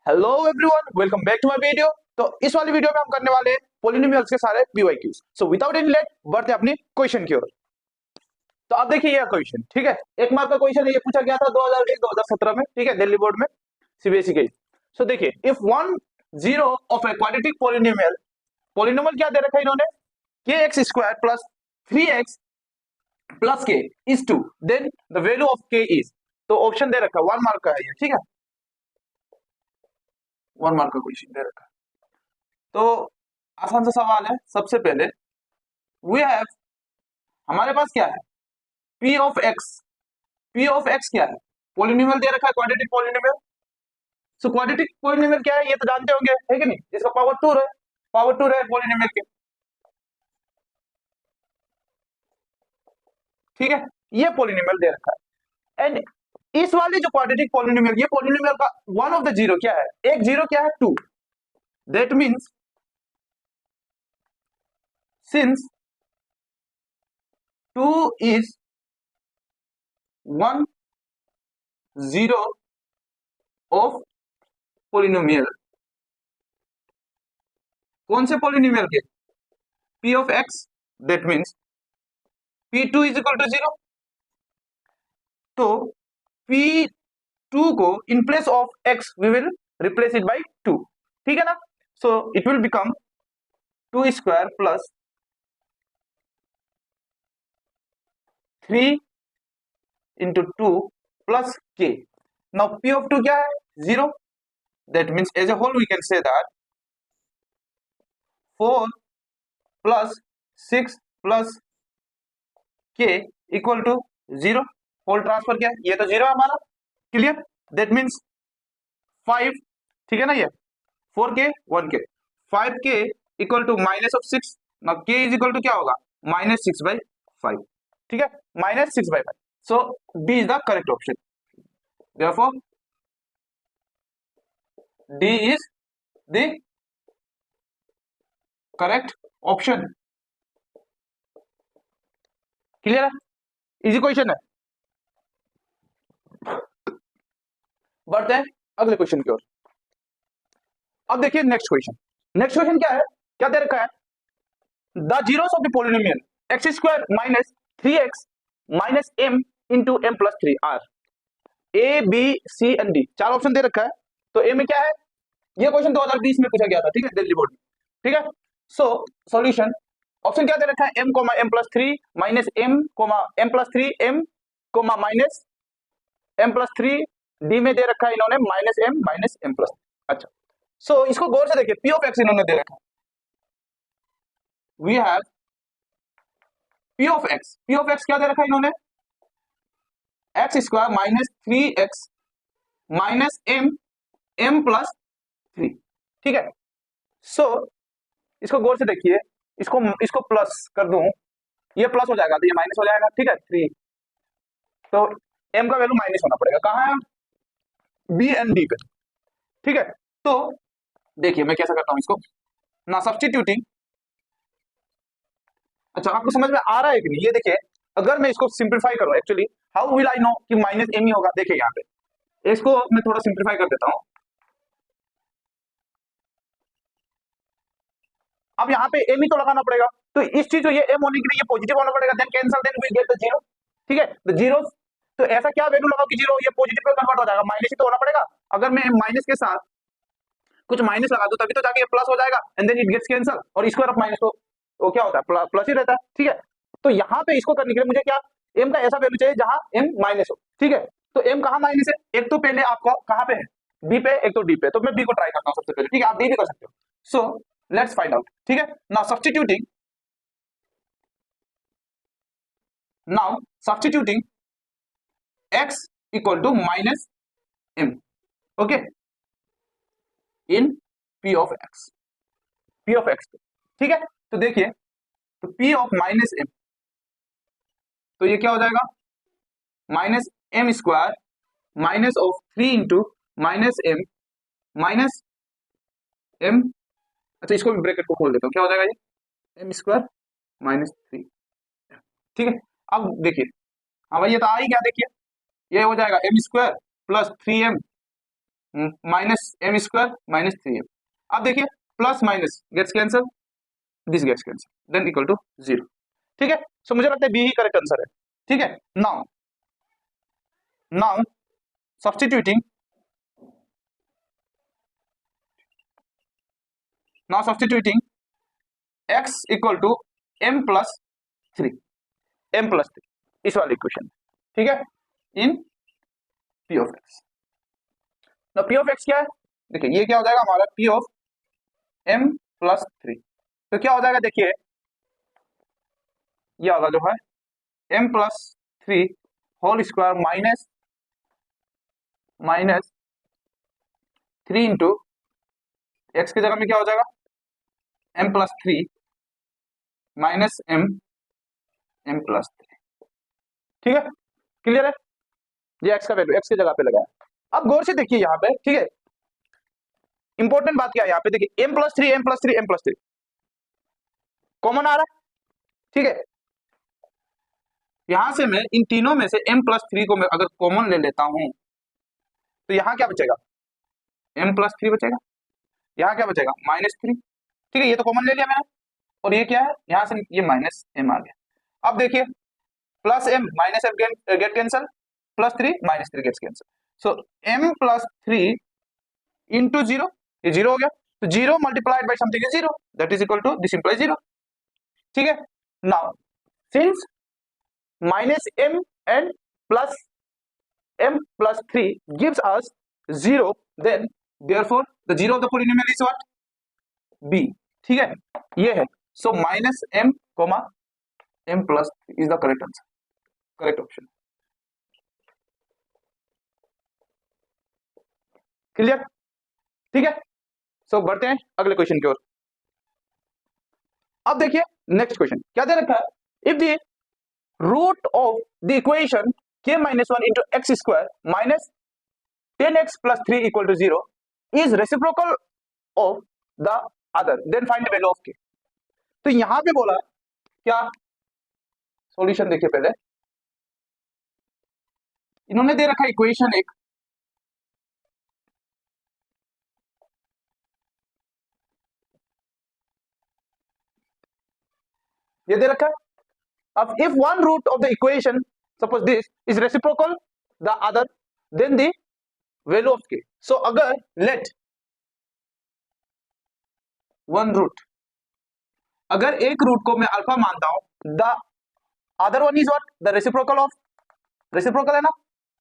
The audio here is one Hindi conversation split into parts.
Hello everyone, welcome back to my video. तो इस वाली वीडियो में हम करने वाले हैं पॉलिनोमियल्स के सारे PYQs. So without any late बढ़ते हैं अपनी क्वेश्चन की ओर। तो आप देखिए यह क्वेश्चन, ठीक है, एक मार्क का क्वेश्चन है। ये पूछा गया था 2017 में, ठीक है, दिल्ली बोर्ड में, सीबीएसई के। सो देखिए, if one zero of a quadratic polynomial, polynomial क्या दे रखा है इन्होंने, k x square plus 3x plus k is 2, then the value of k is. तो ऑप्शन दे रखा है, 1 मार्क का है ये, ठीक है, 1 मार्क का क्वेश्चन दे रखा है। तो आसान सा सवाल है। सबसे पहले वी हैव, हमारे पास क्या है, P of x. P of x क्या है, पॉलिनोमियल दे रखा है, quadratic polynomial. So quadratic polynomial क्या है, ये तो जानते होंगे, है कि नहीं, जिसका पावर 2 है, पावर 2 है पॉलिनोमियल के, ठीक है, ये पॉलिनोमियल दे रखा है। एंड इस वाले जो क्वाड्रेटिक पॉलिनोमियल, ये पॉलिनोमियल का वन ऑफ द जीरो क्या है, एक जीरो क्या है, 2। That means since 2 is 1 zero of polynomial, कौन से पॉलिनोमियल के, p of x, that means P2 is equal to 0। तो P2 को in place of x we will replace it by 2, ठीक है ना। So it will become 2 square plus 3 into 2 plus k। Now P of 2 क्या है, 0। That means as a whole we can say that 4 plus 6 plus k equal to 0। Whole transfer क्या है, ये तो 0 है हमारा, क्लियर। दैट मीन्स 5, ठीक है ना, ये 4k 1k, 5k equal to minus of 6। ना k इज इक्वल टू क्या होगा, -6/5, ठीक है, -6/5। So D is the correct option. Therefore D is the correct option. Clear है, इजी क्वेश्चन है। बढ़ते हैं अगले क्वेश्चन की ओर। अब देखिए नेक्स्ट क्वेश्चन। नेक्स्ट क्वेश्चन क्या है, क्या दे रखा है, the zeros of the polynomial x square minus 3x minus m into m plus 3 are a b c and d, चार ऑप्शन दे रखा है। तो ए में क्या है, ये क्वेश्चन 2020 में पूछा गया था, ठीक है, दिल्ली बोर्ड में, ठीक है। सो सॉल्यूशन, ऑप्शन क्या दे रखा है, m comma m plus 3 minus m comma m plus 3 m comma minus m plus 3, d में दे रखा है इन्होंने माइनस m प्लस। अच्छा, सो इसको गौर से देखिए, पी ऑफ एक्स इन्होंने दे रखा है, we have p of x. P of x क्या दे रखा है इन्होंने, x square minus 3x minus m plus 3, ठीक है। सो इसको गौर से देखिए, इसको इसको प्लस कर दूं, ये प्लस हो जाएगा तो ये माइनस हो जाएगा, ठीक है, 3। तो m का वैल्यू माइनस होना पड़ेगा, कहाँ है, बी एंड डी पे, ठीक है। तो देखिए मैं कैसा करता हूं इसको ना, सब्स्टिट्यूटिंग। अच्छा, आपको समझ में आ रहा है कि नहीं, ये देखिए, अगर मैं इसको सिंप्लीफाई करूं, actually how will I know कि माइनस m ही होगा, देखिए यहाँ पे इसको मैं थोड़ा सिंप्लीफाई कर देता हूं। अब यहाँ पे m ही तो लगाना पड़ेगा, तो इस चीज को, ये m होने के लिए ये पॉजिटिव होना पड़ेगा, then cancel, then we get the zero, ठीक है, द जीरो। तो ऐसा क्या वैल्यू लगाओ कि जीरो ये पॉजिटिव में कन्वर्ट हो जाएगा, माइनस ही तो होना पड़ेगा। अगर मैं माइनस के साथ कुछ माइनस लगा दूं तभी तो जाके ये प्लस हो जाएगा, and then it gets cancel, और स्क्वायर ऑफ माइनस तो वो क्या होता है, प्लस ही रहता है, ठीक है। तो यहाँ पे इसको करने के लिए मुझे क्या, m का ऐसा वैल्यू चाहिए जहां m माइनस हो, ठीक है। तो m कहाँ माइनस है, एक तो पहले आपका कहाँ पे है, b पे, एक तो d पे, तो मैं b को ट्राई करता हूँ सबसे पहले, ठीक है, आप d भी कर सकते हो। सो लेट्स फाइंड आउट, ठीक है। Now substituting x equal to minus m, okay, in p of x, p of x, ठीक है। तो देखिए, तो p ऑफ माइनस m, तो ये क्या हो जाएगा, minus m square minus of 3 into minus m। अच्छा, इसको भी ब्रैकेट को खोल देता हूँ, क्या हो जाएगा ये, m स्क्वायर माइनस 3, ठीक है। अब देखिए, हाँ भाई ये तो आ ही गया, देखिए ये हो जाएगा m square plus 3m minus m square minus 3m। अब देखिए plus minus gets cancel, this gets cancel, then equal to 0। ठीक है, सो मुझे लगता है बी ही करेक्ट आंसर है। ठीक है, now now substituting x equal to m plus 3, इस वाले इक्वेशन। ठीक है, इन p ऑफ x। ना p ऑफ x क्या है, देखिए ये क्या हो जाएगा हमारा p ऑफ m प्लस 3। तो क्या हो जाएगा, देखिए ये होगा जो है m plus 3 whole square minus minus 3 into x की जगह में क्या हो जाएगा m plus 3 minus m plus 3। ठीक है, क्लियर है, ये x का वैल्यू x की जगह पे लगाया। अब गौर से देखिए यहाँ पे, ठीक है, इंपॉर्टेंट बात क्या है यहाँ पे, देखिए m plus 3 m plus 3 common आ रहा है। ठीक है, यहां से मैं इन तीनों में से m प्लस 3 को मैं अगर कॉमन ले लेता हूं तो यहाँ क्या बचेगा, m प्लस 3 बचेगा, यहाँ क्या बचेगा -3। ठीक है, ये तो कॉमन ले लिया मैंने, और ये क्या है, यहाँ से ये माइनस m आ गया। अब देखिए plus m minus m get cancel, plus 3 minus 3 gets cancel, so m plus 3 into 0, ये 0 हो गया, तो 0 multiplied by something is 0, that is equal to this implies 0। ठीक है, now since minus m and plus m plus 3 gives us 0, then therefore the zero of the polynomial is what, b। ठीक है, ये है, so minus m comma m plus 3 is the correct answer, correct option। Clear, ठीक है, so बढ़ते हैं अगले क्वेश्चन की ओर। अब देखिए नेक्स्ट क्वेश्चन क्या दे रखा है, if the root of the equation k minus 1 into x square minus 10x plus 3 equal to 0 is reciprocal of the other, then find the value of k। तो यहां पे बोला क्या, सॉल्यूशन देखिए पहले, इन्होंने दे रखा इक्वेशन एक, ये दे रखा है, अब if one root of the equation suppose this is reciprocal the other, then the value of k। so अगर let one root, अगर एक रूट को मैं अल्फा मानता हूं, the other one is what, the reciprocal of, reciprocal है ना।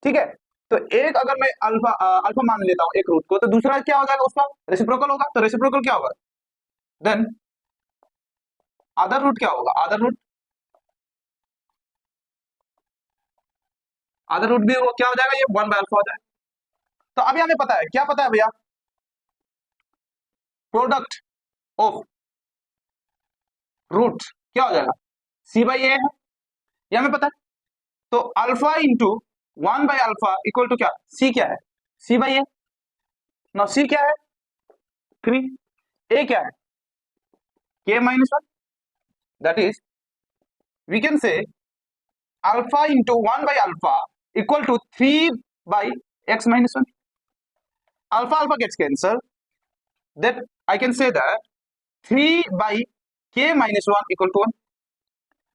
ठीक है, तो एक अगर मैं अल्फा अल्फा मान लेता हूं एक रूट को, तो दूसरा क्या हो जाएगा उसका रेसिप्रोकल होगा, तो रेसिप्रोकल क्या होगा, देन अदर रूट क्या होगा, अदर रूट भी वो क्या हो जाएगा, ये 1 बाय अल्फा हो जाएगा। तो अभी हमें पता है, क्या पता है भैया, प्रोडक्ट ऑफ रूट क्या हो जाएगा, सी बाई ए है, ये हमें पता है। तो alpha into 1 by alpha equal to क्या, सी क्या है, c by a. Now see क्या है 3, ए क्या है k minus 1, that is we can say alpha into 1 by alpha equal to 3 by x minus 1, alpha alpha gets cancelled, that I can say that 3 by k minus 1 equal to 1,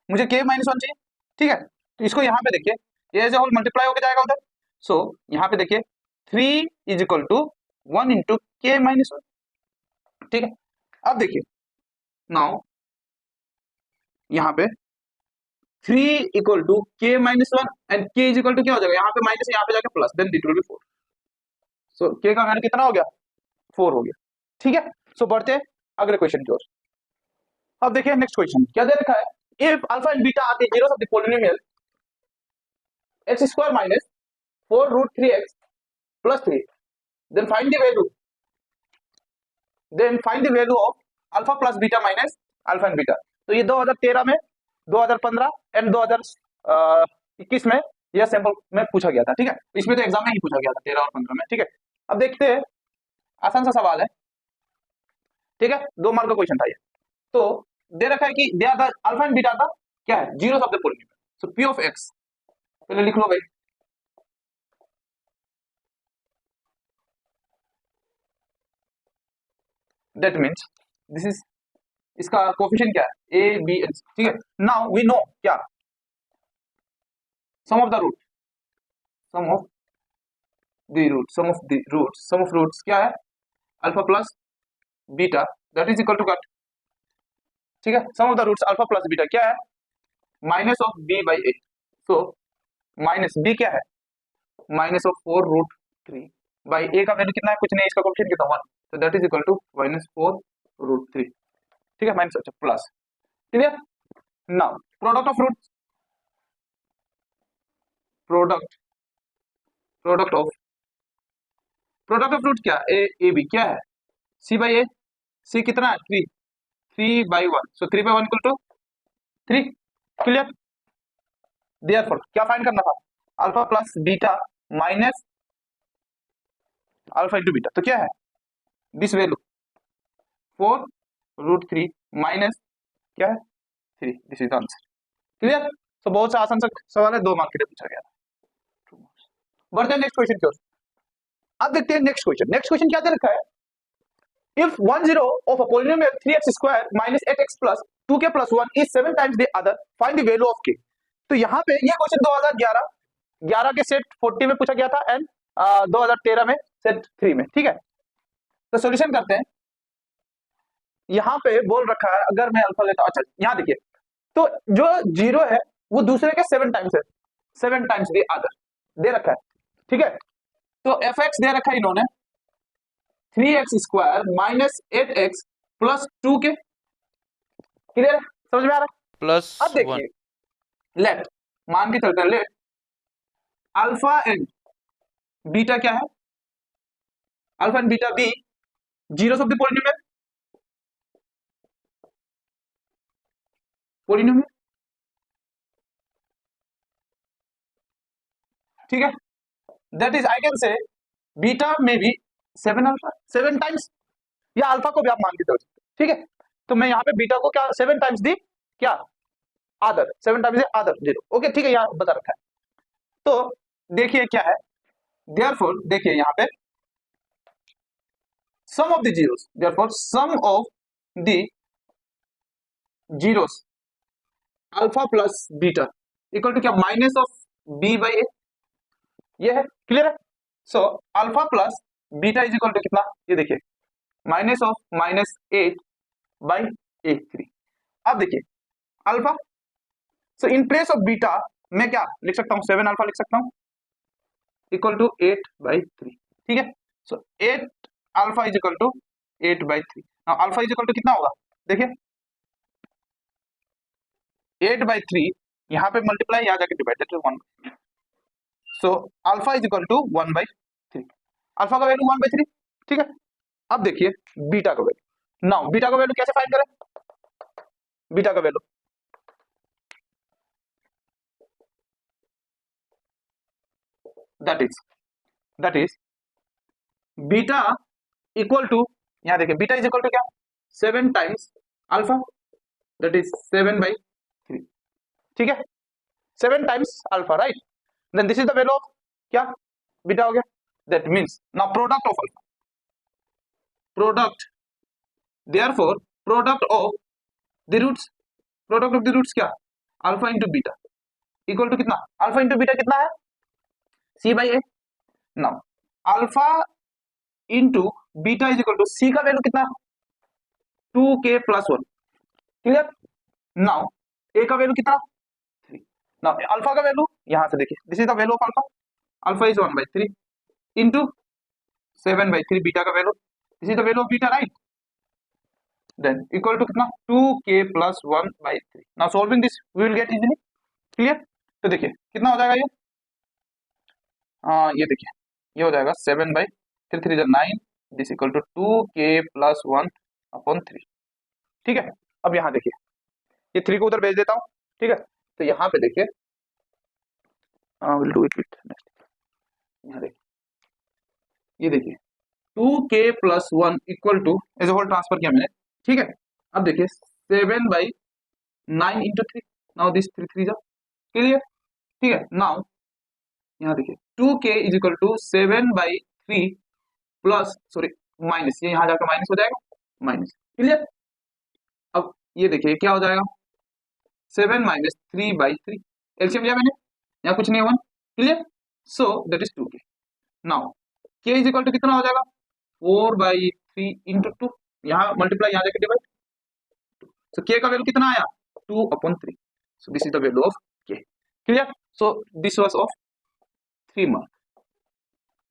मुझे k minus 1 चाहिए। ठीक है, तो इसको यहाँ पे देखिए, ये एज ए होल मल्टीप्लाई होकर जाएगा उधर, सो यहाँ पे देखिए 3 is equal to 1 into k minus 1। ठीक है, अब देखिए नाउ यहाँ पे 3 equal to k minus 1 and k is equal to क्या हो जाएगा, यहाँ पे माइनस, यहाँ पे जाके plus, then it will be 4, so k का वैल्यू कितना हो गया, 4 हो गया। ठीक है, सो बढ़ते हैं अगले क्वेश्चन की ओर। अब देखिए नेक्स्ट क्वेश्चन क्या दे रखा है, if alpha and beta are the zeros of the polynomial x square minus 4 root 3x plus 3, then find the value of alpha plus beta minus alpha and beta. तो ये 2013 में, 2015 एंड 2021 में यह सैंपल में पूछा गया था। ठीक है, इसमें तो एग्जाम में ही पूछा गया था 13 और 15 में। ठीक है, अब देखते हैं, आसान सा सवाल है। ठीक है, 2 मार्क का क्वेश्चन था ये। तो दे रखा है कि they are the alpha and beta का क्या है, zeros of the polynomial, so p of x, पहले लिख लो भाई, दैट मीन्स दिस इज, इसका कोफिशिएंट क्या है, ए बी एंड सी, ठीक है। नाउ वी नो क्या, sum of the root, sum of the root, sum of the root, sum of roots क्या है, alpha plus beta that is equal to cut, ठीक है। Sum of the roots alpha plus beta क्या है, minus of b by a, so minus b क्या है, minus of 4 root 3 by a का वैल्यू कितना है, कुछ नहीं, इसका कोफिशिएंट कितना 1, तो that is equal to minus 4 root 3, ठीक है, माइनस अच्छा plus, clear. Now product of root, product product of root क्या, ए बी क्या है, सी बाई ए, सी कितना है 3, 3 by 1, so 3 by 1 equal to 3, clear. Therefore क्या फाइंड करना था, alpha plus beta minus alpha into beta, तो क्या है दिस वैल्यू 4 रूट 3 माइनस क्या है 3, दिस इज आंसर, क्लियर। तो बहुत सा आसान सा सवाल है, 2 मार्क के लिए पूछा गया था। बढ़ते हैं नेक्स्ट क्वेश्चन की ओर। अब देखते हैं नेक्स्ट क्वेश्चन, नेक्स्ट क्वेश्चन क्या दे रखा है, if one zero of a polynomial 3x square minus 8x plus 2k plus 1 is 7 times the other, find the value of k। तो यहाँ पे ये क्वेश्चन 2011 के सेट 40 में पूछा गया था एंड 2013 में सेट 3 में, ठीक है। तो सॉल्यूशन करते हैं, यहाँ पे बोल रखा है अगर मैं अल्फा लेता हूं, अच्छा यहाँ देखिए, तो जो जीरो है वो दूसरे के 7 टाइम्स है, 7 टाइम्स द अदर दे रखा है, ठीक है। तो एफ एक्स दे रखा है इन्होंने 3x square minus 8x plus 2k, clear है, समझ में आ रहा है। प्लस अब देखिए लेट, मान के चलते हैं लेट अल्फा एंड बीटा क्या है, alpha and beta be zeros of the polynomial, ठीक है। That is I can say beta में भी 7 अल्फा 7 टाइम्स, या अल्फा को भी आप मान के चल सकते, ठीक है। तो मैं यहाँ पे बीटा को क्या 7 टाइम्स दी क्या आदर, 7 टाइम्स आदर जीरो, ओके ठीक है, यहाँ बता रखा है। तो देखिए क्या है, देयरफॉर देखिए यहाँ पे sum of the zeros, therefore sum of the zeros alpha plus beta equal to क्या, minus of b by a, ये है, क्लियर है। So alpha plus beta is equal to कितना, ये देखिए minus of minus 8 by a 3। अब देखिए alpha, so in place of beta मैं क्या लिख सकता हूँ, 7 अल्फा लिख सकता हूँ इक्वल टू 8 बाई 3, ठीक है। So 8 alpha is equal to 8 by 3, alpha is equal to कितना होगा, देखिए 8 बाई 3, यहाँ पे मल्टीप्लाई, यहाँ जाके divided 1, so alpha is equal to 1 by 3, alpha का वैल्यू 1 बाई 3, ठीक है। अब देखिए बीटा का वैल्यू, नाउ बीटा का वैल्यू कैसे फाइंड करें, बीटा का value that is beta equal to, यहाँ देखिए बीटा इज इक्वल टू क्या 7 times alpha that is 7 by 3, ठीक है, 7 times alpha, right. Then this is the value of क्या बीटा हो गया, that means now product of alpha, product therefore product of the roots, product of the roots क्या alpha into beta equal to कितना, अल्फा इंटू बीटा कितना है c by a, now alpha into beta is equal to c का वैल्यू कितना 2k प्लस 1, क्लियर। नाउ ए का वैल्यू कितना 3, नाउ अल्फा का वैल्यू यहां से देखिए this is the value of alpha, alpha is 1 by 3 into 7 by 3 beta का value, this is the value of beta, right. Then equal to कितना 2k plus 1 by 3, now solving this we will get easily, clear. तो देखिए कितना हो जाएगा ये, ये देखिए ये हो जाएगा 7 by 3, 3 is 9, this equal to 2k plus 1 upon 3, ठीक है। अब यहाँ देखिए ये 3 को उधर भेज देता हूँ, ठीक है। तो यहाँ पे देखिए will do it with next, यहाँ देखिए ये देखिए 2k plus 1 equal to as a whole transfer किया मैंने, ठीक है। अब देखिए 7 बाई 9 इंटू 3, नाउ दिस 3 3 जा, क्लियर, ठीक है। नाउ यहाँ देखिए 2k is equal to 7 by 3 plus sorry minus, ये यहाँ जाकर माइनस हो जाएगा माइनस, क्लियर। अब ये देखिए क्या हो जाएगा, 7 माइनस 3/3, एलसीएम लिया मैंने, यहाँ कुछ नहीं है 1, clear. So that is 2k। Now k is equal to कितना हो जाएगा, 4/3 इंटू 2, यहाँ मल्टीप्लाई, यहाँ जाके डिवाइड। सो k का वैल्यू कितना आया, 2/3। So this is the value of k, clear. So this was of 3 mark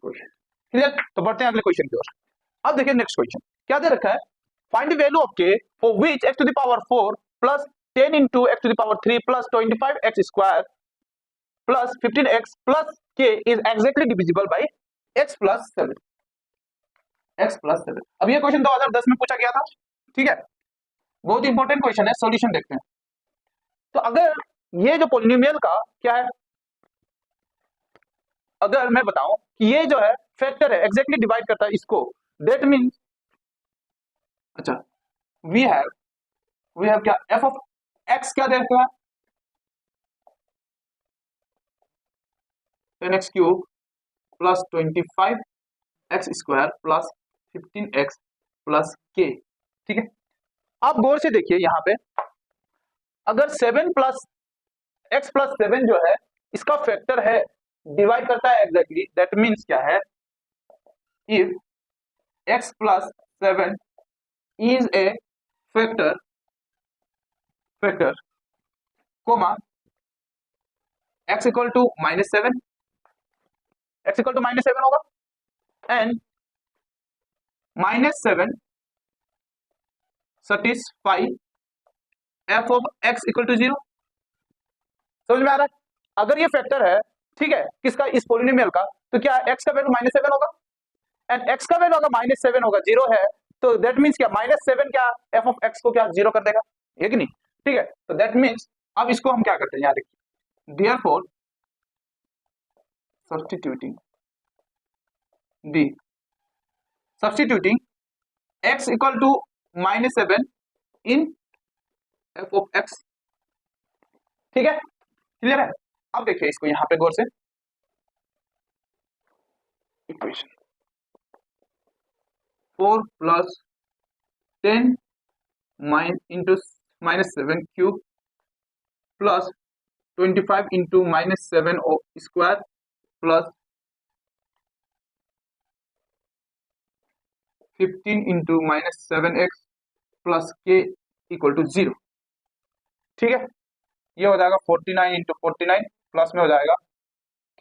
question, clear. तो बढ़ते हैं अगले क्वेश्चन की ओर। अब देखिए नेक्स्ट क्वेश्चन क्या दे रखा है, find the value of k for which x to the power 4 plus 10 into x to the power 3 plus 25x square plus 15x plus k is exactly divisible by x plus 7, x plus 7। अब ये क्वेश्चन 2010 में पूछा गया था, ठीक है, बहुत इंपॉर्टेंट क्वेश्चन है। सॉल्यूशन देखते हैं। तो अगर ये जो पॉलिनोमियल का क्या है, अगर मैं बताऊं कि ये जो है फैक्टर है, एग्जैक्टली डिवाइड करता है इसको, दैट मीन्स, अच्छा, वी हैव क्या, f ऑफ x क्या देखते हैं, 10x cube plus 25x square plus 15x plus k, ठीक है। आप गौर से देखिए यहाँ पे, अगर 7 प्लस x प्लस 7 जो है इसका फैक्टर है, डिवाइड करता है एग्जैक्टली, दैट मीन्स क्या है, if x plus 7 is a factor comma x equal to -7, x equal to -7 होगा, and -7 satisfy f of x equal to 0। समझ में आ रहा है, अगर ये फैक्टर है, ठीक है, किसका, इस पॉलिनोमियल का, तो क्या x का वैल्यू -7 होगा, एंड x का वैल्यू अगर -7 होगा, 0 है, तो दैट मीन्स क्या, -7 क्या f ऑफ x को क्या 0 कर देगा, है कि नहीं, ठीक है। तो दैट मीन्स अब इसको हम क्या करते हैं, यहाँ देखिए, therefore substituting x equal to -7 in f of x, ठीक है, क्लियर है। अब देखिए इसको यहाँ पे गौर से, equation 4 plus 10 into -7 cube plus 25 into -7 square plus 15 into -7x plus k equal to 0, ठीक है। ये हो जाएगा 49 इंटू 49 प्लस में हो जाएगा,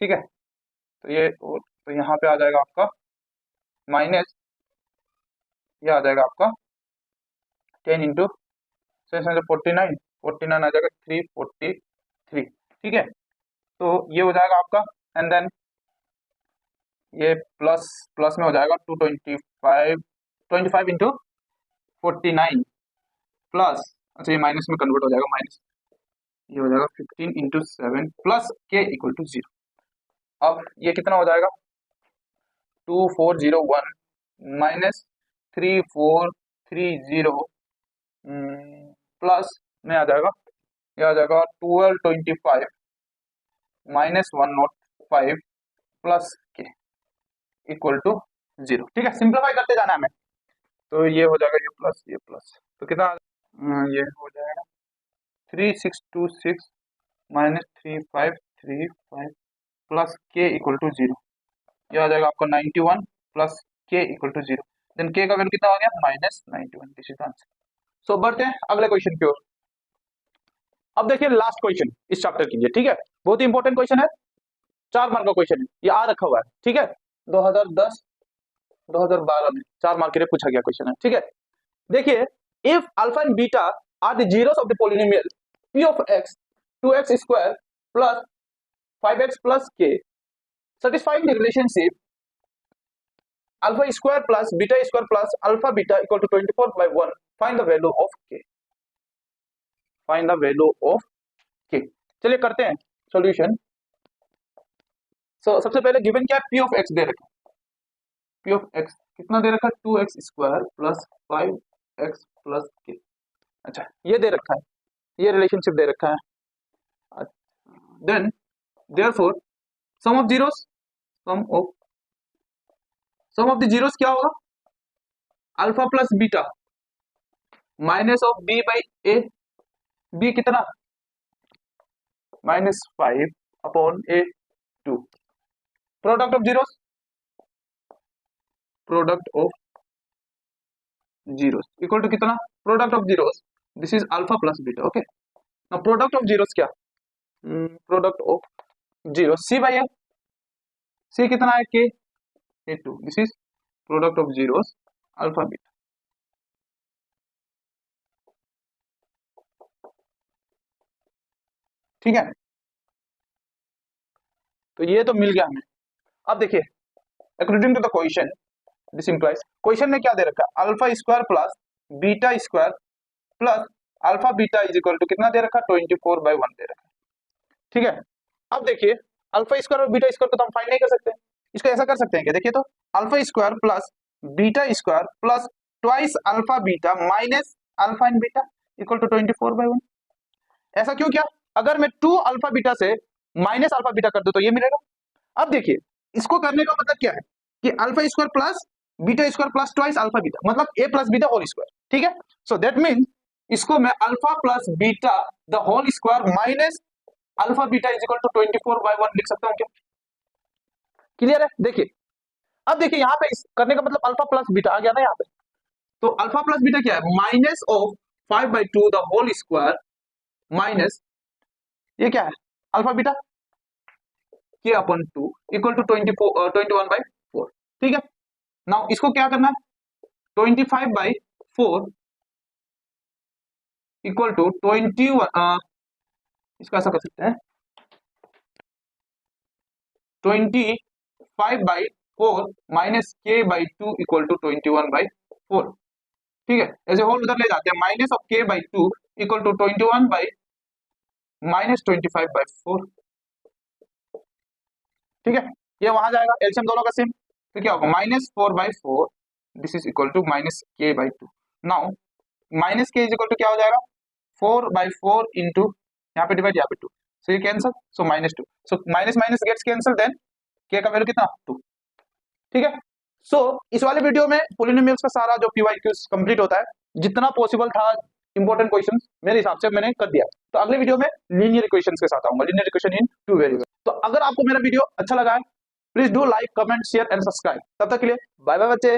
ठीक है। तो ये तो यहाँ पे आ जाएगा आपका माइनस, ये आ जाएगा आपका 10 इंटू 49, 49 आ जाएगा 343, ठीक है। तो ये हो जाएगा आपका, एंड देन ये प्लस प्लस में हो जाएगा 25 इंटू 49 प्लस, अच्छा ये माइनस में कन्वर्ट हो जाएगा, माइनस, ये हो जाएगा 15 इंटू 7 प्लस के इक्वल टू 0। अब ये कितना हो जाएगा, 2401 माइनस 3430 प्लस में आ जाएगा, ये आ जाएगा 1225 माइनस 105 प्लस के इक्वल टू 0, ठीक है। सिंप्लीफाई करते जाना है हमें, तो ये हो जाएगा ये प्लस, तो कितना ये हो जाएगा 3626 माइनस 3535 प्लस के इक्वल टू 0, ये आ जाएगा आपका 91 प्लस के इक्वल टू 0, देन के का वैल्यू कितना हो गया, -91। This is answer. सो बढ़ते हैं अगले क्वेश्चन की ओर। अब देखिए लास्ट क्वेश्चन इस चैप्टर के लिए, ठीक है, बहुत ही इंपॉर्टेंट क्वेश्चन है, 4 मार्क का क्वेश्चन है, ये आ रखा हुआ है, ठीक है, 2010 2012 में 4 मार्क के लिए पूछा गया क्वेश्चन है, ठीक है। देखिए, if alpha and beta are the zeros of the polynomial p of x 2x square plus 5x plus k satisfying the relationship alpha square plus beta square plus alpha beta equal to 24/1, find the value of k, find the value of k। चलिए करते हैं सॉल्यूशन। सबसे पहले गिवन क्या है, p ऑफ x दे रखा है, p ऑफ x कितना दे रखा है, 2x square plus 5x plus k, अच्छा ये दे रखा है, ये रिलेशनशिप दे रखा है। Then therefore sum of zeros, sum of the zeros क्या होगा, alpha plus beta, minus of b by a, b कितना -5 upon a 2, product of zeros, product of zeros equal to कितना, product of zeros this is alpha plus beta, okay. Now product of zeros क्या, product of zero c by a, c कितना है k a 2, this is product of zeros alpha beta, ठीक है। तो ये तो मिल गया हमें। अब देखिए according to the question this implies, question में क्या दे रखा है, alpha square plus beta square plus alpha beta is equal to कितना दे रखा है, 24/1 दे रखा है, ठीक है। अब देखिए अल्फा स्क्वायर और बीटा स्क्वायर को तो हम फाइंड नहीं कर सकते, इसको ऐसा कर सकते हैं क्या, देखिए तो alpha square plus beta square plus twice alpha beta minus alpha in beta equal to 24/1। ऐसा क्यों किया, अगर मैं 2 अल्फा बीटा से माइनस अल्फा बीटा कर दूं तो ये मिलेगा। अब देखिए इसको करने का मतलब क्या है कि alpha square plus beta square plus twice alpha beta मतलब a plus beta whole square, ठीक है। सो दैट मीन इसको मैं alpha plus beta the whole square minus alpha beta is equal to 24/1 लिख सकता हूं क्या, क्लियर है। देखिए अब देखिए यहाँ पे इस करने का मतलब अल्फा प्लस बीटा आ गया ना यहाँ पे, तो अल्फा प्लस बीटा क्या है, minus of 5/2 the whole square minus ये क्या है अल्फा बीटा के अपॉन 2 इक्वल टू 21/4, ठीक है। नाउ इसको क्या करना है, 25/4 इक्वल टू 21, इसको ऐसा कर सकते हैं 25/4 minus k by 2 equal to 21/4, ठीक है। ऐसे होल उधर ले जाते हैं, minus of k by 2 equal to 21 by minus 25/4, ठीक है। ये वहां जाएगा एलसीएम दोनों का सेम, तो क्या होगा -4/4 this is equal to minus k by 2। Now minus k is equal to क्या हो जाएगा 4/4 इंटू यहाँ पे डिवाइड यहाँ पे 2, सो ये cancel, so -2, so minus minus gets cancel, then के का वैल्यू कितना 2, ठीक है। सो इस वाले वीडियो में पॉलिनोमियल्स का सारा जो पीवाईक्यूज कंप्लीट होता है, जितना पॉसिबल था इंपॉर्टेंट क्वेश्चंस मेरे हिसाब से मैंने कर दिया। तो अगले वीडियो में लीनियर इक्वेशंस के साथ आऊंगा, लीनियर इक्वेशन इन 2 वेरिएबल। तो अगर आपको मेरा वीडियो अच्छा लगा है please do like comment share and subscribe. तब तक के लिए बाय बाय बच्चे।